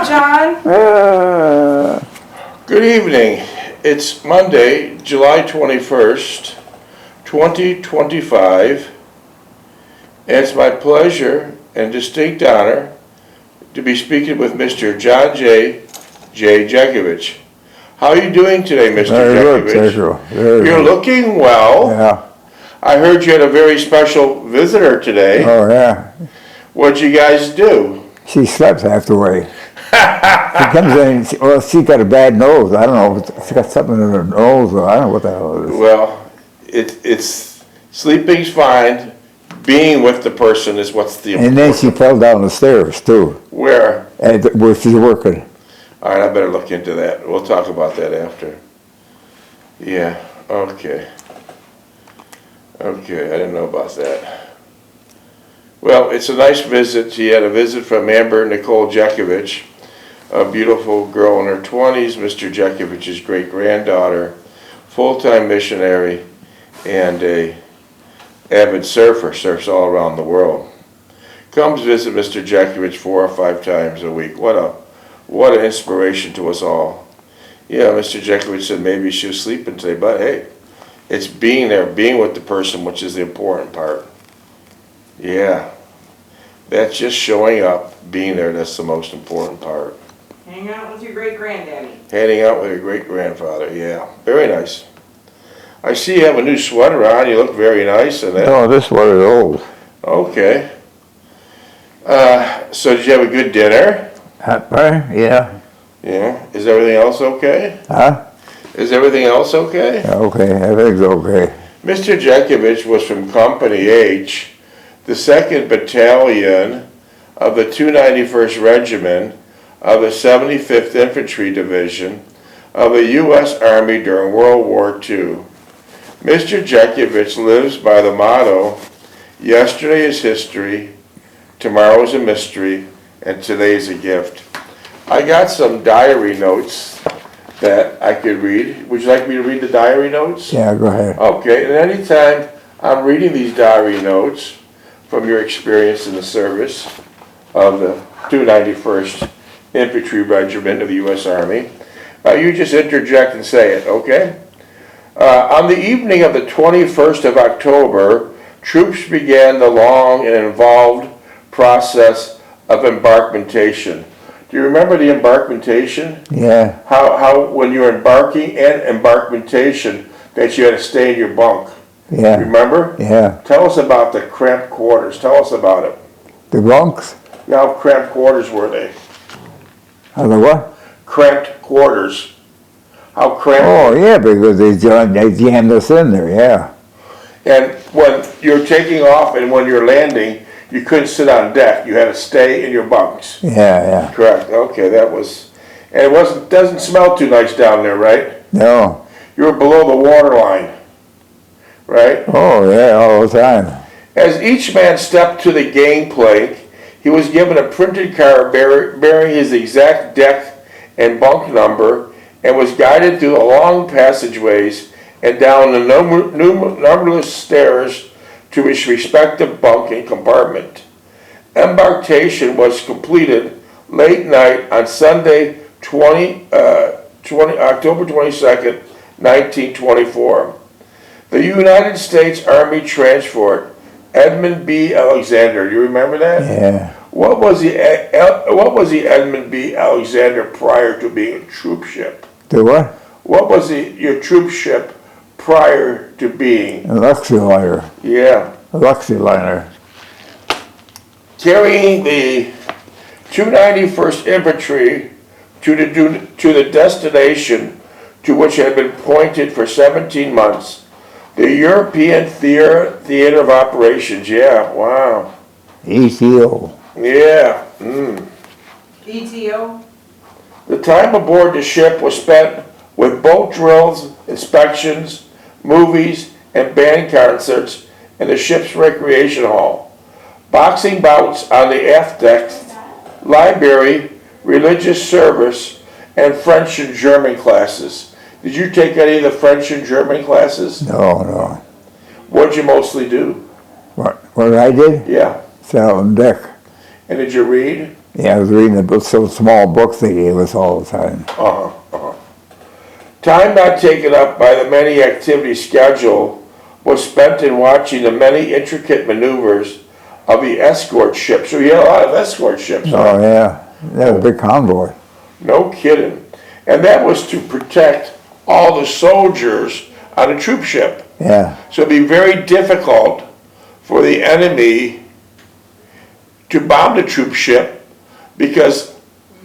John? Good evening. It's Monday, July 21st, 2025. And it's my pleasure and distinct honor to be speaking with Mr. John J. Jeckovich. How are you doing today, Mr. Jeckovich? Very good. You're looking well. Yeah. I heard you had a very special visitor today. Oh, yeah. What'd you guys do? She slept half the way. She comes in, she got a bad nose. I don't know. She got something in her nose, or I don't know what the hell it is. Well, it's sleeping's fine. Being with the person is what's the important. And then she fell down the stairs, too. Where? Where she's working. All right, I better look into that. We'll talk about that after. Yeah, okay. Okay, I didn't know about that. Well, it's a nice visit. She had a visit from Amber Nicole Jeckovich, a beautiful girl in her 20s, Mr. Jeckovich's great-granddaughter, full-time missionary, and a avid surfer, surfs all around the world. Comes visit Mr. Jeckovich 4 or 5 times a week. What an inspiration to us all. Yeah, Mr. Jeckovich said maybe she was sleeping today, but hey, it's being there, being with the person, which is the important part. Yeah, that's just showing up, being there, that's the most important part. Hang out with your great-granddaddy. Hanging out with your great-grandfather, yeah, very nice. I see you have a new sweater on, you look very nice in it. No, this one is old. Okay. So did you have a good dinner? Yeah. Yeah. Is everything else okay? Huh? Is everything else okay? Okay, everything's okay. Mr. Jeckovich was from Company H, the 2nd Battalion of the 291st Regiment of the 75th Infantry Division of the U.S. Army during World War II. Mr. Jeckovich lives by the motto, yesterday is history, tomorrow is a mystery, and today is a gift. I got some diary notes that I could read. Would you like me to read the diary notes? Yeah, go ahead. Okay, and anytime I'm reading these diary notes from your experience in the service of the 291st Infantry Regiment of the U.S. Army, you just interject and say it, okay? On the evening of the 21st of October, troops began the long and involved process of embarkmentation. Do you remember the embarkmentation? Yeah. How when you were embarking and embarkmentation, that you had to stay in your bunk. Yeah. Remember? Yeah. Tell us about the cramped quarters. Tell us about it. The bunks? Yeah, how cramped quarters were they? How the what? Cramped quarters. How cramped? Oh, yeah, because they jammed us in there, yeah. And when you're taking off and when you're landing, you couldn't sit on deck. You had to stay in your bunks. Yeah. Correct. Okay, that was, and it doesn't smell too nice down there, right? No. You were below the water line, right? Oh, yeah, all the time. As each man stepped to the gangplank, he was given a printed card bearing his exact deck and bunk number, and was guided through the long passageways and down the numberless stairs to his respective bunk and compartment. Embarkation was completed late night on Sunday, October 22nd, 1924. The United States Army Transport, Edmund B. Alexander. You remember that? Yeah. What was the Edmund B. Alexander prior to being a troop ship? The what? What was your troop ship prior to being? A Luxiliner. Yeah. A Luxiliner. Carrying the 291st Infantry to the destination to which had been pointed for 17 months, the European Theater of Operations. Yeah, wow. ETO. Yeah. ETO? The time aboard the ship was spent with boat drills, inspections, movies, and band concerts in the ship's recreation hall, boxing bouts on the aft deck, library, religious service, and French and German classes. Did you take any of the French and German classes? No. What'd you mostly do? What I did? Yeah. Sat on deck. And did you read? Yeah, I was reading the book, so small books they gave us all the time. Time not taken up by the many activities schedule was spent in watching the many intricate maneuvers of the escort ships. So you had a lot of escort ships. Oh, yeah. That was a big convoy. No kidding. And that was to protect all the soldiers on a troop ship. Yeah. So it'd be very difficult for the enemy to bomb the troop ship because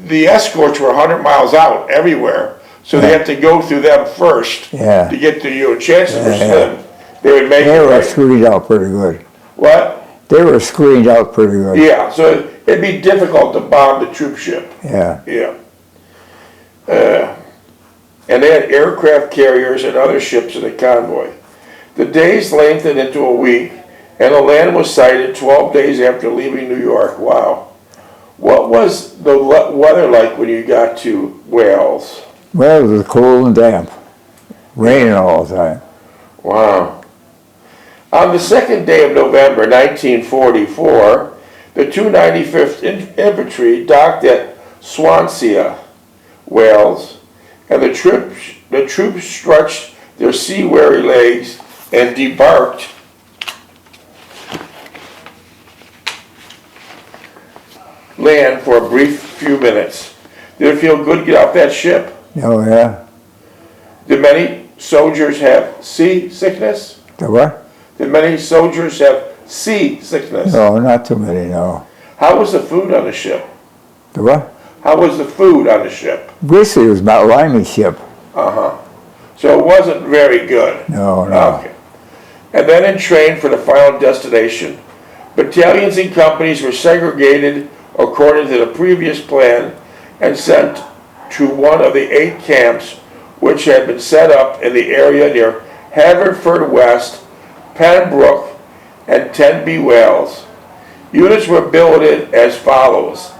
the escorts were 100 miles out everywhere. So they had to go through them first Yeah. to get to you. And chances were Yeah, slim they would make They it. were Right? screened out pretty good. What? They were screened out pretty good. Yeah, so it'd be difficult to bomb the troop ship. Yeah. Yeah. And they had aircraft carriers and other ships in the convoy. The days lengthened into a week, and the land was sighted 12 days after leaving New York. Wow. What was the weather like when you got to Wales? Well, it was cold and damp. Raining all the time. Wow. On the second day of November 1944, the 295th Infantry docked at Swansea, Wales, and the troops stretched their sea-weary legs and debarked land for a brief few minutes. Did it feel good to get off that ship? Oh, yeah. Did many soldiers have sea sickness? The what? Did many soldiers have sea sickness? No, not too many, no. How was the food on the ship? The what? How was the food on the ship? Basically, it was about limey ship. So it wasn't very good. No, no. Okay. And then in train for the final destination, battalions and companies were segregated according to the previous plan and sent to one of the 8 camps which had been set up in the area near Haverford West, Pembroke, and Tenby, Wales. Units were billeted as follows: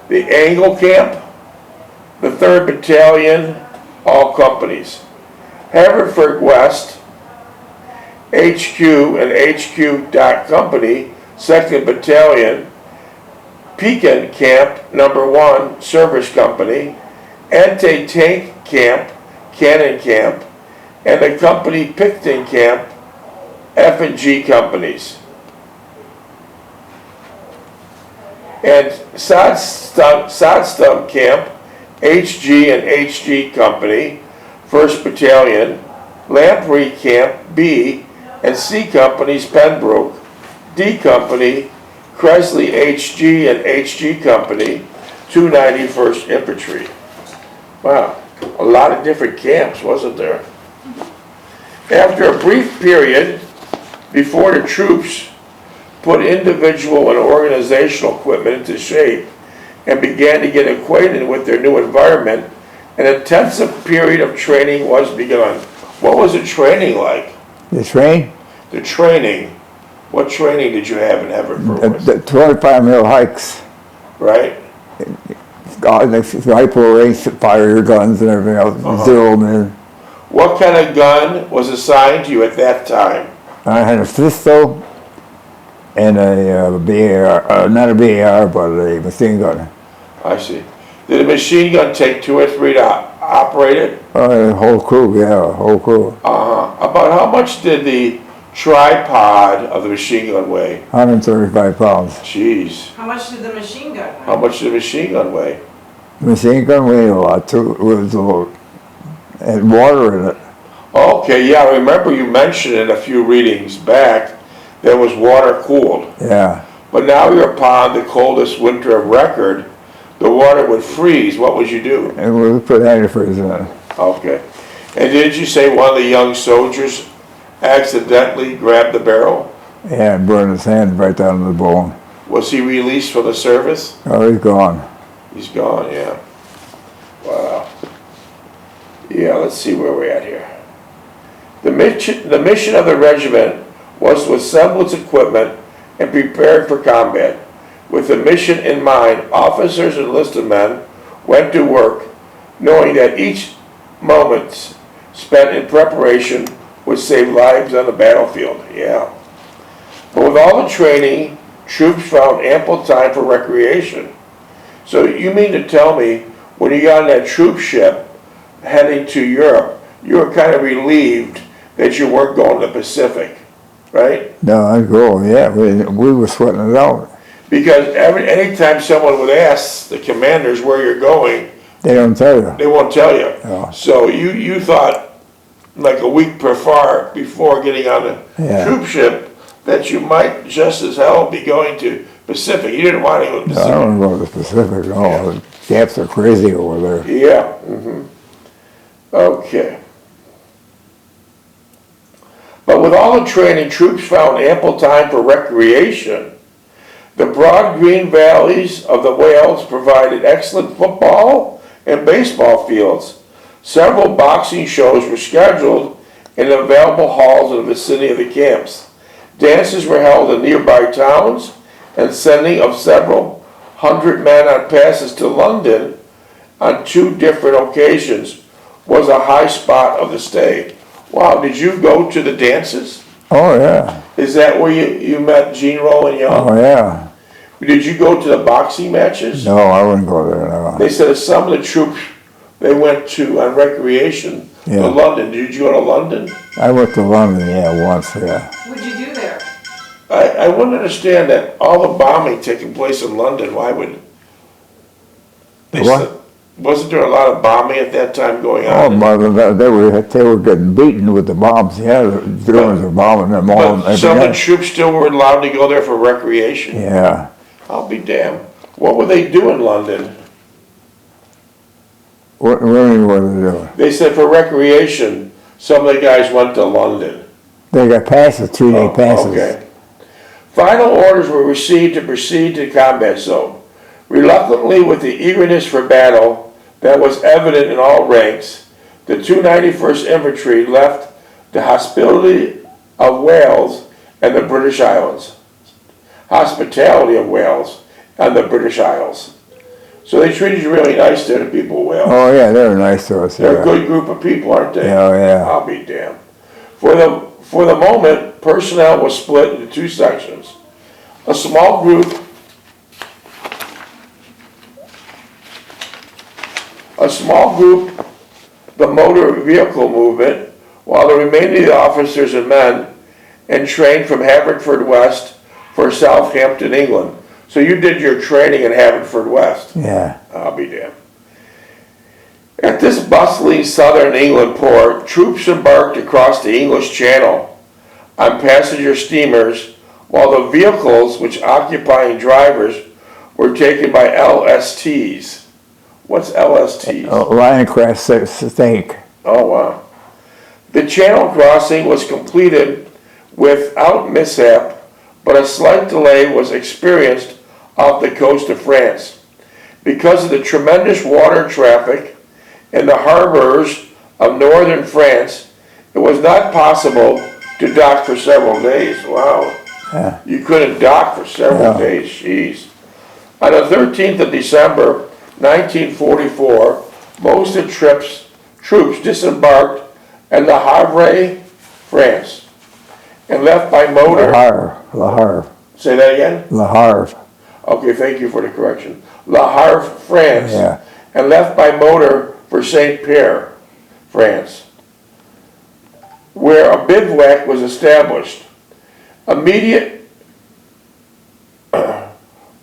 the Angle Camp, the 3rd Battalion, all companies; Haverford West, HQ and HQ Dot Company, 2nd Battalion; Pekin Camp, number 1, Service Company; Anti-Tank Camp, Cannon Camp; and the Company Picton Camp, F&G companies. And Sodstump Camp, HG and HG Company, 1st Battalion; Lamprey Camp, B and C Companies, Pembroke; D Company, Cresley HG and HG Company, 291st Infantry. Wow, a lot of different camps, wasn't there? After a brief period before the troops put individual and organizational equipment into shape and began to get acquainted with their new environment, an intensive period of training was begun. What was the training like? The train? The training. What training did you have in Haverford? The 25-mile hikes. Right? The rifle range, fire your guns and everything else. Zero man. What kind of gun was assigned to you at that time? I had a pistol and a BAR, not a BAR, but a machine gun. I see. Did a machine gun take 2 or 3 to operate it? The whole crew, yeah, whole crew. About how much did the tripod of the machine gun weigh? 135 pounds. Jeez. How much did the machine gun weigh? How much did the machine gun weigh? The machine gun weighed a lot too. It was a lot. It had water in it. Okay, yeah, I remember you mentioned in a few readings back that it was water cooled. Yeah. But now you're upon the coldest winter of record. The water would freeze. What would you do? And we put antifreeze in it. Okay. And did you say one of the young soldiers accidentally grabbed the barrel? Yeah, and burned his hand right down to the bone. Was he released from the service? Oh, he's gone. He's gone, yeah. Wow. Yeah, let's see where we're at here. The mission of the regiment was to assemble its equipment and prepare for combat. With the mission in mind, officers and enlisted men went to work, knowing that each moment spent in preparation would save lives on the battlefield. Yeah. But with all the training, troops found ample time for recreation. So you mean to tell me, when you got on that troop ship heading to Europe, you were kind of relieved that you weren't going to the Pacific, right? No, I go, yeah, we were sweating it out. Because anytime someone would ask the commanders where you're going, They don't tell you. they won't tell you. No. So you thought, like a week before getting on the Yeah. troop ship, that you might just as hell be going to Pacific. You didn't want to go to No, I Pacific. don't go to the Pacific, no. Yeah. The Japs are crazy over there. Yeah. Okay. But with all the training, troops found ample time for recreation. The broad green valleys of the Wales provided excellent football and baseball fields. Several boxing shows were scheduled in available halls in the vicinity of the camps. Dances were held in nearby towns, and sending of several hundred men on passes to London on 2 different occasions was a high spot of the stay. Wow, did you go to the dances? Oh, yeah. Is that where you met Gene Roland Young? Oh, yeah. Did you go to the boxing matches? No, I wouldn't go there, no. They said that some of the troops, they went to on recreation Yeah. to London. Did you go to London? I went to London, yeah, once, yeah. What'd you do there? I wouldn't understand that all the bombing taking place in London. Why would they What? said- wasn't there a lot of bombing at that time going Oh, on? mother, they were getting beaten with the bombs, yeah, the Germans were bombing them all But every some of the night. troops still were allowed to go there for recreation. Yeah. I'll be damned. What would they do in London? What were they doing? They said for recreation, some of the guys went to London. They got passes, 2-day Oh, passes. okay. Final orders were received to proceed to combat zone. Reluctantly, with the eagerness for battle that was evident in all ranks, the 291st Infantry left the hospitality of Wales and the British Isles. Hospitality of Wales and the British Isles. So they treated you really nice there, the people of Wales. Oh, yeah, they were nice to us, They're a yeah. good group of people, aren't they? Yeah, yeah. I'll be damned. For the moment, personnel was split into 2 sections. A small group the motor vehicle movement, while the remaining of the officers and men entrained from Haverford West for Southampton, England. So you did your training in Haverford West. Yeah. I'll be damned. At this bustling southern England port, troops embarked across the English Channel on passenger steamers, while the vehicles which occupying drivers were taken by LSTs. What's LSTs? Lion Crest Steak. Oh, wow. The channel crossing was completed without mishap, but a slight delay was experienced off the coast of France. Because of the tremendous water traffic in the harbors of northern France, it was not possible to dock for several days. Wow. Yeah. You couldn't dock for several Yeah. days, jeez. On the 13th of December, 1944, most of the troops disembarked at Le Havre, France, and left by motor. Le Havre. Say that again? Le Havre. Okay, thank you for the correction. Le Havre, France, Yeah. and left by motor for Saint Pierre, France, where a bivouac was established. Immediate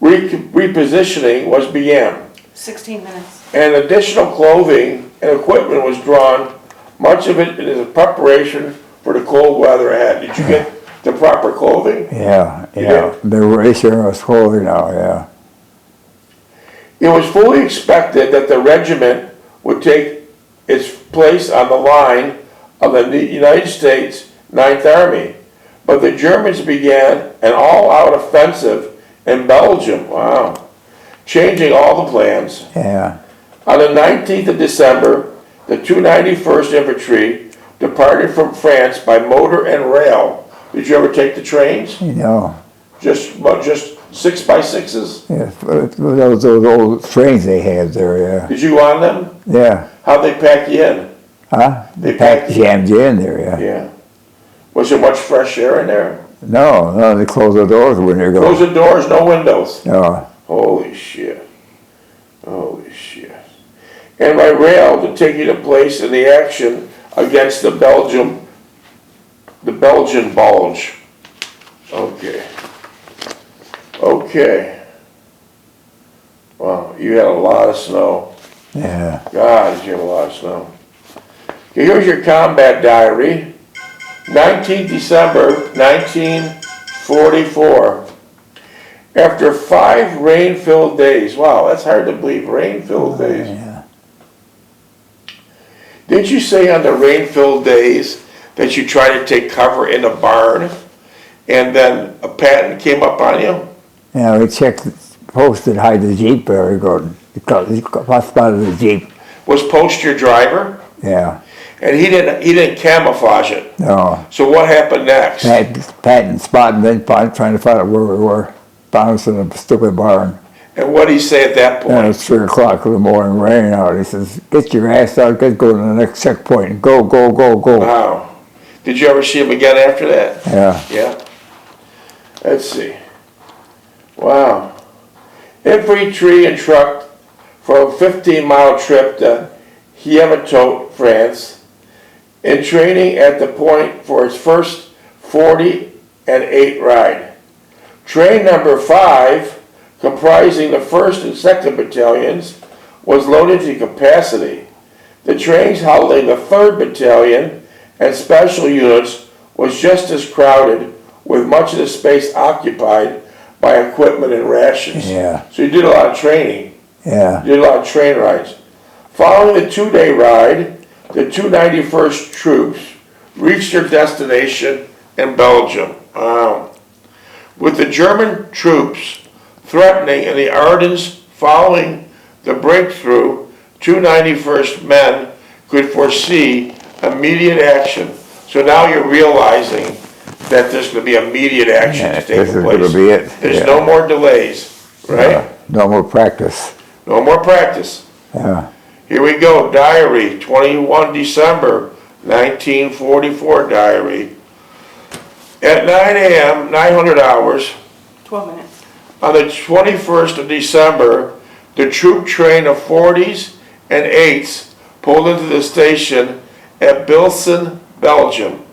repositioning was began, 16 minutes. and additional clothing and equipment was drawn. Much of it is a preparation for the cold weather ahead. Did you get the proper clothing? Yeah, You yeah. They were issuing us clothing now, yeah. It was fully expected that the regiment would take its place on the line of the United States Ninth Army, but the Germans began an all-out offensive in Belgium. Wow. Changing all the plans. Yeah. On the 19th of December, the 291st Infantry departed from France by motor and rail. Did you ever take the trains? You know. Just 6x6s? Yeah, those old trains they had there, yeah. Did you go on them? Yeah. How'd they pack you in? Huh? They Packed packed jammed you in there, yeah. Yeah. Was there much fresh air in there? No, they closed the doors when you're Close going. the doors, no windows. No. Holy shit. Holy shit. And by rail to take you to place in the action against the Belgian Bulge. Okay. Okay. Wow, you had a lot of snow. Yeah. God, you had a lot of snow. Okay, here's your combat diary. 19th December, 1944. After 5 rain-filled days. Wow, that's hard to believe. Rain-filled days. Yeah. Didn't you say on the rain-filled days that you tried to take cover in a barn and then a patent came up on you? Yeah, we checked, posted hide the Jeep very good. Because he spotted the Jeep. Was Post your driver? Yeah. And he didn't camouflage it. No. So what happened next? Patent spot and then trying to find out where we were. Found us in a stupid barn. And what did he say at that And point? it's 3 o'clock in the morning, raining out. He says, get your ass out, get go to the next checkpoint. Go, go, go, go. Wow. Did you ever see him again after that? Yeah. Yeah. Let's see. Wow. Infantry and truck for a 15-mile trip to Yamato, France, in training at the point for its first 40-8 ride. Train number 5, comprising the 1st and 2nd battalions, was loaded to capacity. The trains holding the 3rd battalion and special units was just as crowded, with much of the space occupied by equipment and rations. Yeah. So you did a lot of training. Yeah. You did a lot of train rides. Following the 2-day ride, the 291st troops reached their destination in Belgium. Wow. With the German troops threatening in the Ardennes following the breakthrough, 291st men could foresee immediate action. So now you're realizing that there's going to be immediate action Yeah, to take this is place. going to be it. There's Yeah. no more delays, right? No more practice. No more practice. Yeah. Here we go, diary, 21 December, 1944 diary. At 9 a.m., 900 hours, 12 minutes. on the 21st of December, the troop train of 40s and 8s pulled into the station at Bilsen, Belgium.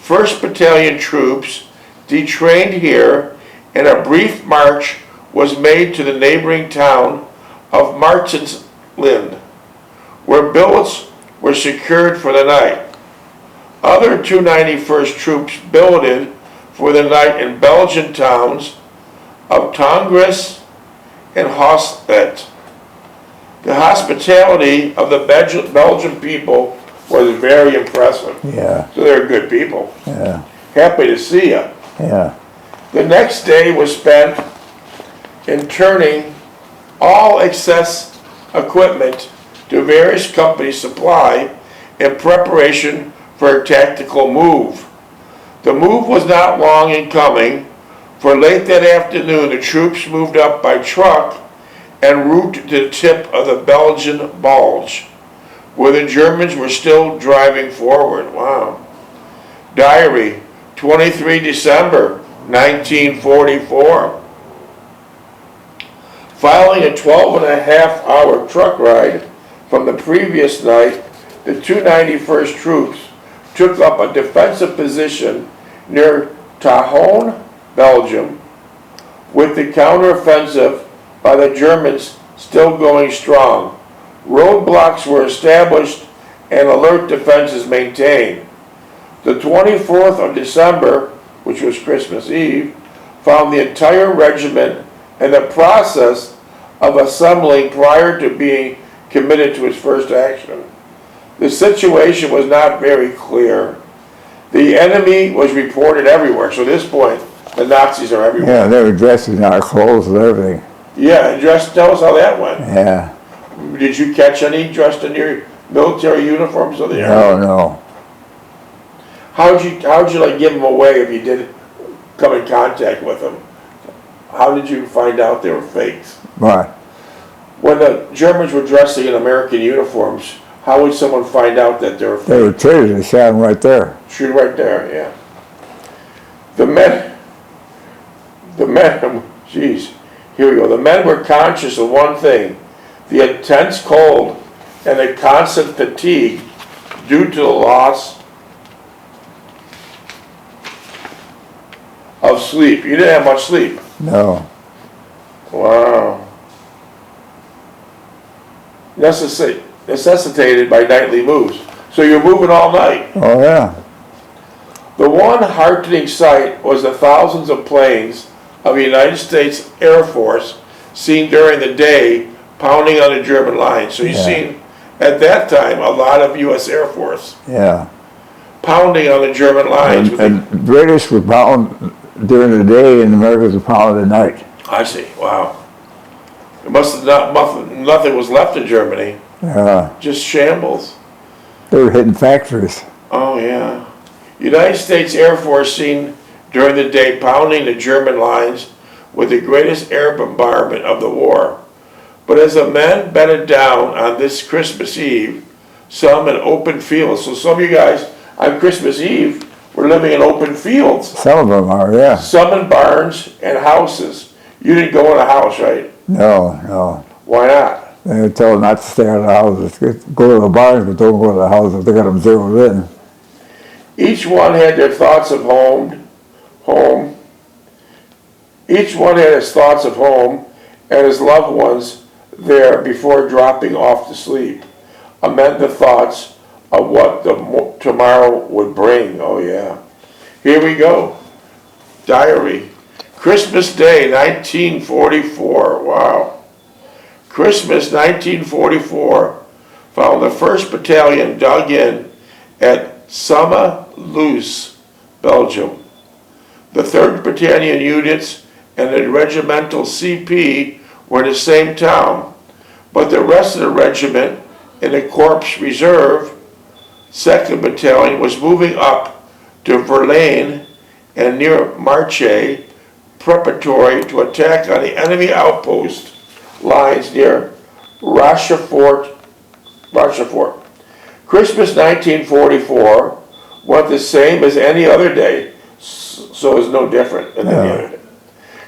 1st Battalion troops detrained here, and a brief march was made to the neighboring town of Martenslind, where billets were secured for the night. Other 291st troops billeted for the night in Belgian towns of Tongres and Hospet. The hospitality of the Belgian people was very impressive. Yeah. So they're good people. Yeah. Happy to see you. Yeah. The next day was spent in turning all excess equipment to various companies' supply in preparation for a tactical move. The move was not long in coming, for late that afternoon the troops moved up by truck en route to the tip of the Belgian Bulge, where the Germans were still driving forward. Wow. Diary, 23 December, 1944. Following a 12-and-a-half-hour truck ride from the previous night, the 291st troops took up a defensive position near Tahone, Belgium, with the counteroffensive by the Germans still going strong. Roadblocks were established and alert defenses maintained. The 24th of December, which was Christmas Eve, found the entire regiment in the process of assembling prior to being committed to its first action. The situation was not very clear. The enemy was reported everywhere. So at this point, the Nazis are everywhere. Yeah, they were dressed in our clothes and everything. Yeah, and tell us how that went. Yeah. Did you catch any dressed in your military uniforms of the No, army? no. How'd you like give them away if you did come in contact with them? How did you find out they were fakes? What? When the Germans were dressing in American uniforms, how would someone find out that they were They were fake? treated. They shot them right there. Shoot right there, yeah. The men, geez, here we go. The men were conscious of one thing. The intense cold and the constant fatigue due to the loss of sleep. You didn't have much sleep. No. Wow. Necessitated by nightly moves. So you're moving all night. Oh, yeah. The one heartening sight was the thousands of planes of the United States Air Force seen during the day pounding on the German lines. So you've seen, at that time, a lot of U.S. Air Force Yeah. pounding on the German lines. And British were pound during the day and the Americans were pound at night. I see, wow. It must have nothing was left in Germany, Yeah. just shambles. They were hitting factories. Oh, yeah. United States Air Force seen during the day pounding the German lines with the greatest air bombardment of the war. But as the men bedded down on this Christmas Eve, some in open fields, so some of you guys on Christmas Eve were living in open fields. Some of them are, yeah. Some in barns and houses. You didn't go in a house, right? No, no. Why not? They were told not to stay out of the houses. Go to the barns, but don't go to the houses. They got them zeroed in. Each one had their thoughts of home. Each one had his thoughts of home and his loved ones there before dropping off to sleep, amid the thoughts of what the tomorrow would bring. Oh yeah. Here we go. Diary. Christmas Day, 1944. Wow. Christmas 1944 found the 1st Battalion dug in at Somme-Loos, Belgium. The 3rd Battalion units and the regimental CP were in the same town, but the rest of the regiment and the Corps Reserve 2nd Battalion was moving up to Verlaine and near Marche, preparatory to attack on the enemy outpost lines near Rochefort. Christmas 1944 was the same as any other day, so it's no different than any other day.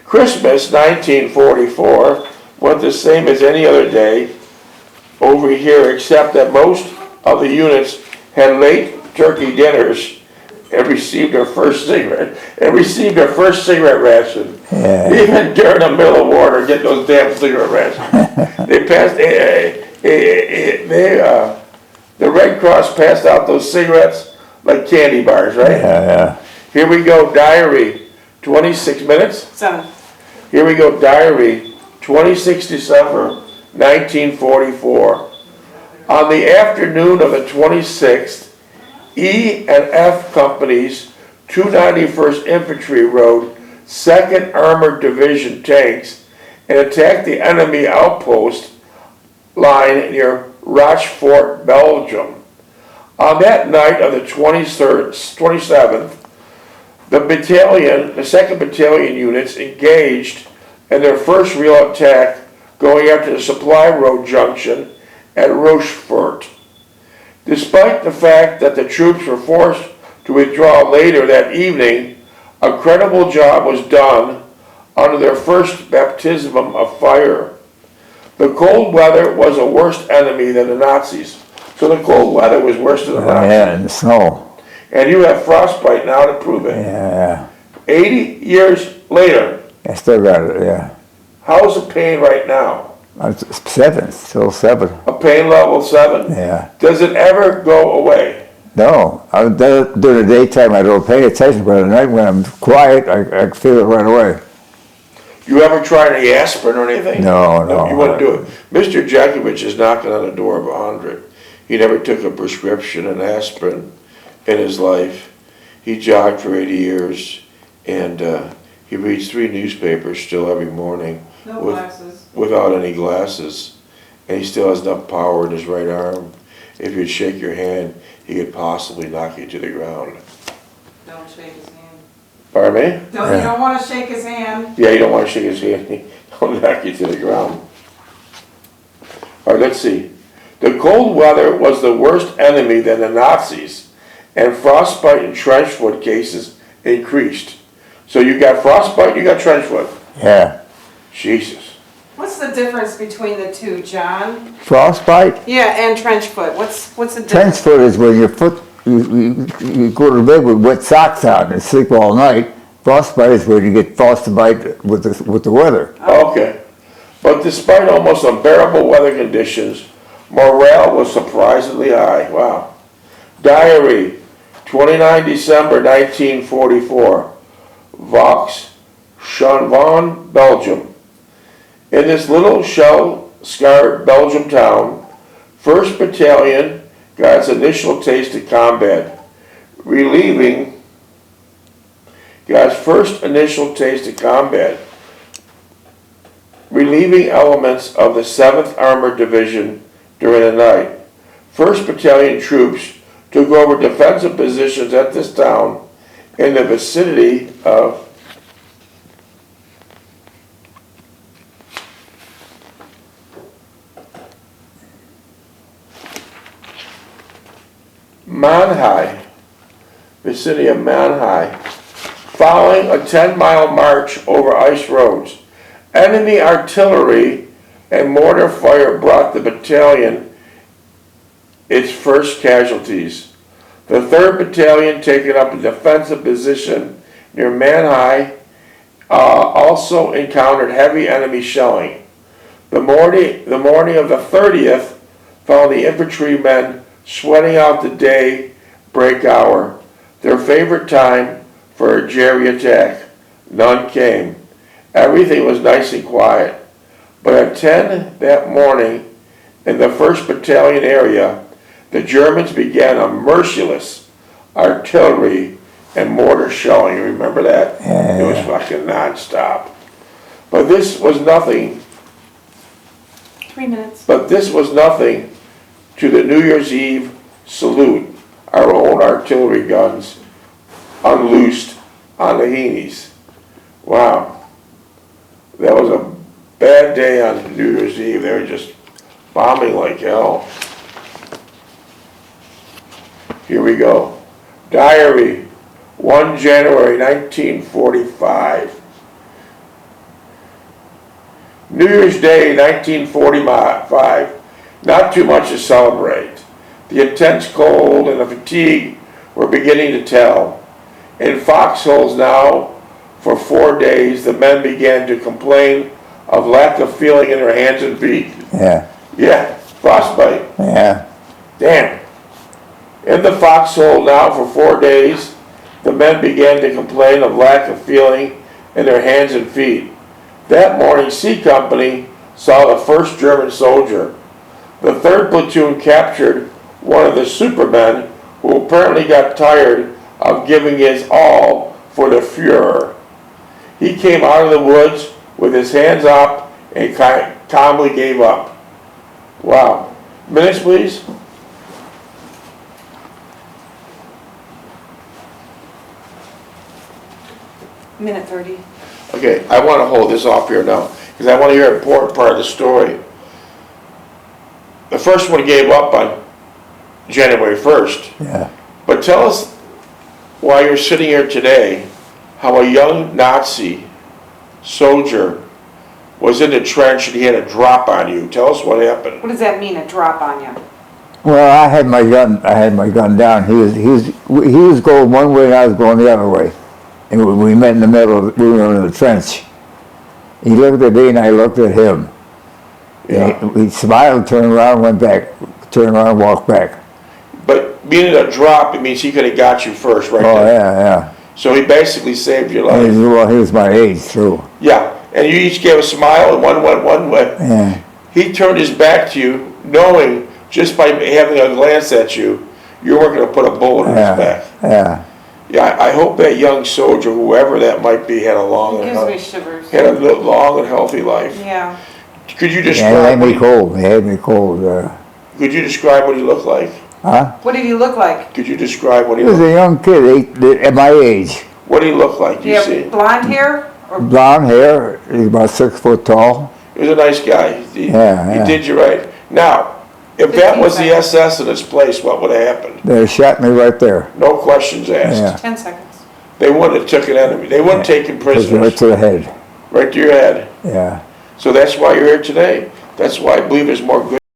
Christmas 1944 was the same as any other day over here, except that most of the units had late turkey dinners and received their first cigarette ration. Yeah. Even during the middle of war, they're getting those damn cigarette rations. They passed. The Red Cross passed out those cigarettes like candy bars, right? Yeah. Here we go. Diary. 26 minutes. 7. Here we go. Diary. 26 December 1944. On the afternoon of the 26th, E and F companies, 291st Infantry rode 2nd Armored Division tanks and attacked the enemy outpost line near Rochefort, Belgium. On that night of the 27th, the 2nd Battalion units engaged in their first real attack, going after the supply road junction at Rochefort. Despite the fact that the troops were forced to withdraw later that evening, a credible job was done under their first baptism of fire. The cold weather was a worse enemy than the Nazis. So the cold weather was worse than the Nazis. Yeah, and the snow. And you have frostbite now to prove it. Yeah. 80 years later, I still got it, yeah. how's the pain right now? It's 7, still 7. A pain level 7? Yeah. Does it ever go away? No, during the daytime I don't pay attention, but at night when I'm quiet, I feel it right away. You ever tried any aspirin or anything? No. You wouldn't do it. Mr. Jeckovich is knocking on the door of 100. He never took a prescription of aspirin in his life. He jogged for 80 years, and he reads 3 newspapers still every morning. No glasses. Without any glasses. And he still has enough power in his right arm. If you'd shake your hand, he could possibly knock you to the ground. Don't shake his hand. Pardon me? You don't want to shake his hand. Yeah, you don't want to shake his hand. He'll knock you to the ground. All right, let's see. The cold weather was the worst enemy than the Nazis, and frostbite and trench foot cases increased. So you got frostbite, you got trench foot. Yeah. Jesus. What's What's the difference between the two, John? Frostbite, Yeah, and trench foot. What's the trench difference? foot is when your foot, you go to bed with wet socks on and sleep all night. Frostbite is where you get frostbite with the weather. Okay. But despite almost unbearable weather conditions, morale was surprisingly high. Wow. Diary, 29 December 1944. Vaux, Chanvon, Belgium. In this little shell-scarred Belgium town, 1st Battalion got its initial taste of combat, relieving elements of the 7th Armored Division during the night. 1st Battalion troops took over defensive positions at this town in the vicinity of Manhai, following a 10-mile march over ice roads. Enemy artillery and mortar fire brought the battalion its first casualties. The 3rd Battalion, taking up a defensive position near Manhai, also encountered heavy enemy shelling. The morning of the 30th found the infantrymen sweating out the day break hour, their favorite time for a Jerry attack. None came. Everything was nice and quiet. But at 10 that morning, in the 1st Battalion area, the Germans began a merciless artillery and mortar shelling. Remember that? Yeah. It was fucking nonstop. But this was nothing 3 minutes. But this was nothing to the New Year's Eve salute our own artillery guns unloosed on the Heenies. Wow. That was a bad day on New Year's Eve. They were just bombing like hell. Here we go. Diary, 1 January 1945. New Year's Day, 1945. Not too much to celebrate. The intense cold and the fatigue were beginning to tell. In foxholes now, for 4 days, the men began to complain of lack of feeling in their hands and feet. Yeah. Yeah, frostbite. Yeah. Damn. In the foxhole now for 4 days, the men began to complain of lack of feeling in their hands and feet. That morning, C Company saw the first German soldier. The 3rd Platoon captured one of the supermen who apparently got tired of giving his all for the Fuhrer. He came out of the woods with his hands up and calmly gave up. Wow. Minutes, please. Minute 30. Okay, I want to hold this off here now because I want to hear an important part of the story. The first one gave up on January 1st. Yeah. But tell us why you're sitting here today, how a young Nazi soldier was in the trench and he had a drop on you. Tell us what happened. What does that mean, a drop on you? Well, I had my gun down. He was going one way and I was going the other way. And we met in the middle, we were in the trench. He looked at me and I looked at him. Yeah. He smiled, turned around, went back, turned around, walked back. But being a drop, it means he could have got you first, right? Oh, there. yeah. So he basically saved your life. Well, he was my age, too. Yeah, and you each gave a smile and one went one way. Yeah. He turned his back to you, knowing just by having a glance at you, you weren't going to put a bullet in his back. Yeah. Yeah, I hope that young soldier, whoever that might be, had a long It and gives me shivers. had a long and healthy life. Yeah. Could you Yeah, describe? they had me cold. They had me cold. Could you describe what he looked like? Huh? What did he look like? Could you describe what he He was looked? a young kid, at my age. What did he look like? Do You you see, have blonde hair? Or Blonde hair. He's about 6 foot tall. he was a nice guy. He Yeah. did you right. Now, if that 15 was the seconds. SS in its place, what would have happened? They shot me right there. No questions asked. Yeah. 10 seconds. They wouldn't have took an enemy. They wouldn't take him Right prisoners. to the head. Right to your head. Yeah. So that's why you're here today. That's why I believe there's more good